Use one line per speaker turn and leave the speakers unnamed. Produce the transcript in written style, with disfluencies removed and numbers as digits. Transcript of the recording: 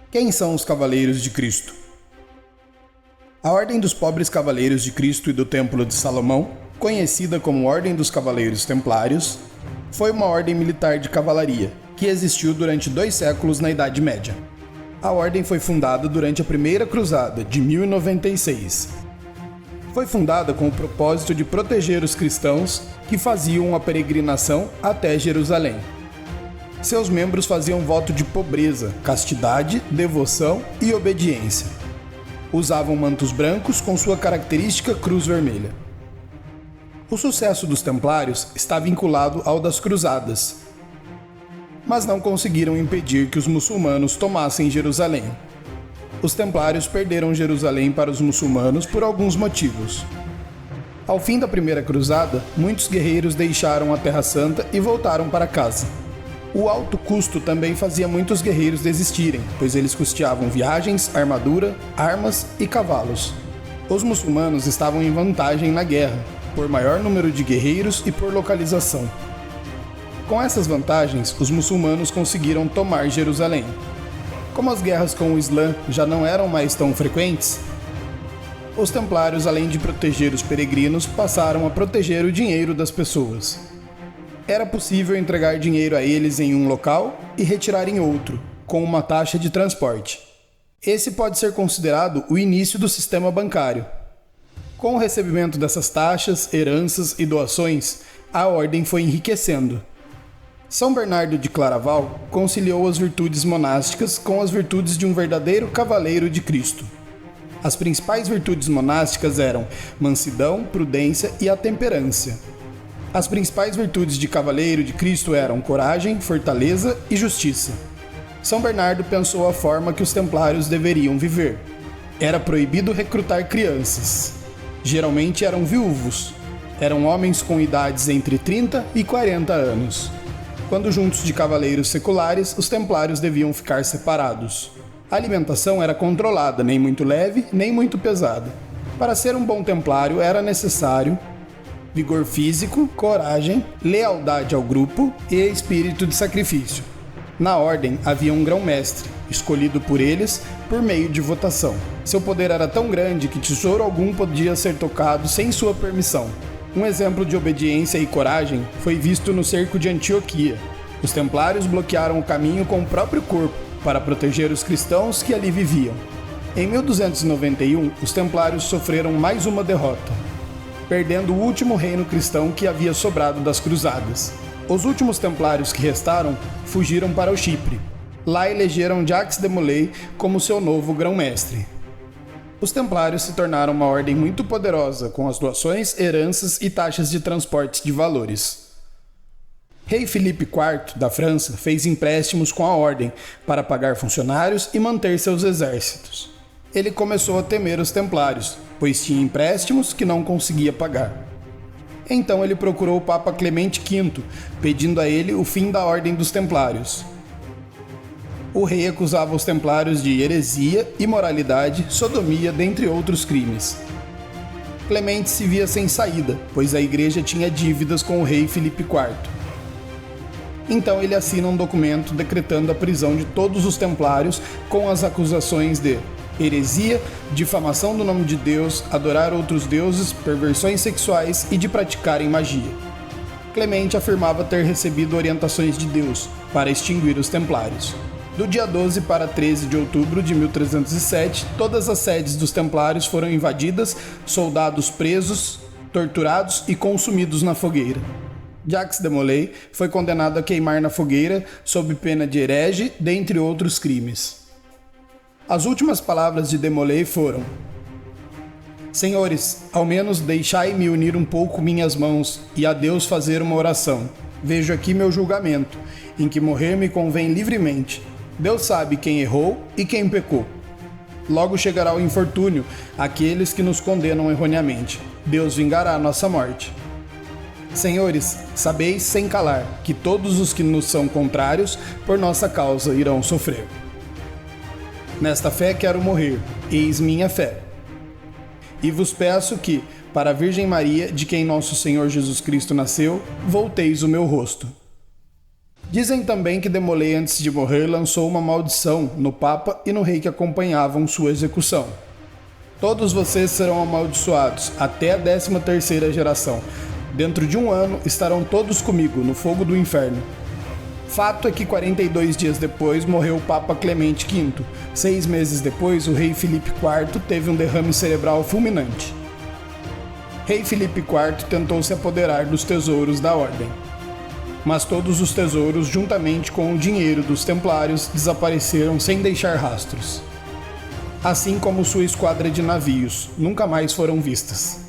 Quem são os Cavaleiros de Cristo? A Ordem dos Pobres Cavaleiros de Cristo e do Templo de Salomão, conhecida como Ordem dos Cavaleiros Templários, foi uma ordem militar de cavalaria que existiu durante 2 séculos na Idade Média. A ordem foi fundada durante a Primeira Cruzada, de 1096. Foi fundada com o propósito de proteger os cristãos que faziam a peregrinação até Jerusalém. Seus membros faziam voto de pobreza, castidade, devoção e obediência. Usavam mantos brancos com sua característica cruz vermelha. O sucesso dos Templários está vinculado ao das Cruzadas, mas não conseguiram impedir que os muçulmanos tomassem Jerusalém. Os Templários perderam Jerusalém para os muçulmanos por alguns motivos. Ao fim da Primeira Cruzada, muitos guerreiros deixaram a Terra Santa e voltaram para casa. O alto custo também fazia muitos guerreiros desistirem, pois eles custeavam viagens, armadura, armas e cavalos. Os muçulmanos estavam em vantagem na guerra, por maior número de guerreiros e por localização. Com essas vantagens, os muçulmanos conseguiram tomar Jerusalém. Como as guerras com o Islã já não eram mais tão frequentes, os Templários, além de proteger os peregrinos, passaram a proteger o dinheiro das pessoas. Era possível entregar dinheiro a eles em um local e retirar em outro, com uma taxa de transporte. Esse pode ser considerado o início do sistema bancário. Com o recebimento dessas taxas, heranças e doações, a ordem foi enriquecendo. São Bernardo de Claraval conciliou as virtudes monásticas com as virtudes de um verdadeiro cavaleiro de Cristo. As principais virtudes monásticas eram mansidão, prudência e a temperância. As principais virtudes de cavaleiro de Cristo eram coragem, fortaleza e justiça. São Bernardo pensou a forma que os templários deveriam viver. Era proibido recrutar crianças. Geralmente eram viúvos. Eram homens com idades entre 30 e 40 anos. Quando juntos de cavaleiros seculares, os templários deviam ficar separados. A alimentação era controlada, nem muito leve, nem muito pesada. Para ser um bom templário era necessário vigor físico, coragem, lealdade ao grupo e espírito de sacrifício. Na ordem havia um grão-mestre, escolhido por eles por meio de votação. Seu poder era tão grande que tesouro algum podia ser tocado sem sua permissão. Um exemplo de obediência e coragem foi visto no cerco de Antioquia. Os templários bloquearam o caminho com o próprio corpo para proteger os cristãos que ali viviam. Em 1291, os templários sofreram mais uma derrota, perdendo o último reino cristão que havia sobrado das cruzadas. Os últimos templários que restaram fugiram para o Chipre. Lá elegeram Jacques de Molay como seu novo grão-mestre. Os templários se tornaram uma ordem muito poderosa, com as doações, heranças e taxas de transporte de valores. Rei Filipe IV, da França, fez empréstimos com a ordem para pagar funcionários e manter seus exércitos. Ele começou a temer os templários, pois tinha empréstimos que não conseguia pagar. Então ele procurou o Papa Clemente V, pedindo a ele o fim da ordem dos templários. O rei acusava os templários de heresia, imoralidade, sodomia, dentre outros crimes. Clemente se via sem saída, pois a igreja tinha dívidas com o rei Filipe IV. Então ele assina um documento decretando a prisão de todos os templários com as acusações de heresia, difamação do nome de Deus, adorar outros deuses, perversões sexuais e de praticarem magia. Clemente afirmava ter recebido orientações de Deus para extinguir os templários. Do dia 12 para 13 de outubro de 1307, todas as sedes dos templários foram invadidas, soldados presos, torturados e consumidos na fogueira. Jacques de Molay foi condenado a queimar na fogueira sob pena de herege, dentre outros crimes. As últimas palavras de Molay foram: Senhores, ao menos deixai-me unir um pouco minhas mãos e a Deus fazer uma oração. Vejo aqui meu julgamento, em que morrer me convém livremente. Deus sabe quem errou e quem pecou. Logo chegará o infortúnio àqueles que nos condenam erroneamente. Deus vingará a nossa morte. Senhores, sabeis sem calar que todos os que nos são contrários, por nossa causa, irão sofrer. Nesta fé quero morrer, eis minha fé. E vos peço que, para a Virgem Maria, de quem nosso Senhor Jesus Cristo nasceu, volteis o meu rosto. Dizem também que Demolay, antes de morrer, lançou uma maldição no Papa e no rei que acompanhavam sua execução. Todos vocês serão amaldiçoados, até a 13ª geração. Dentro de um ano estarão todos comigo, no fogo do inferno. Fato é que 42 dias depois morreu o Papa Clemente V. 6 meses depois, o rei Filipe IV teve um derrame cerebral fulminante. Rei Filipe IV tentou se apoderar dos tesouros da ordem. Mas todos os tesouros, juntamente com o dinheiro dos templários, desapareceram sem deixar rastros. Assim como sua esquadra de navios, nunca mais foram vistas.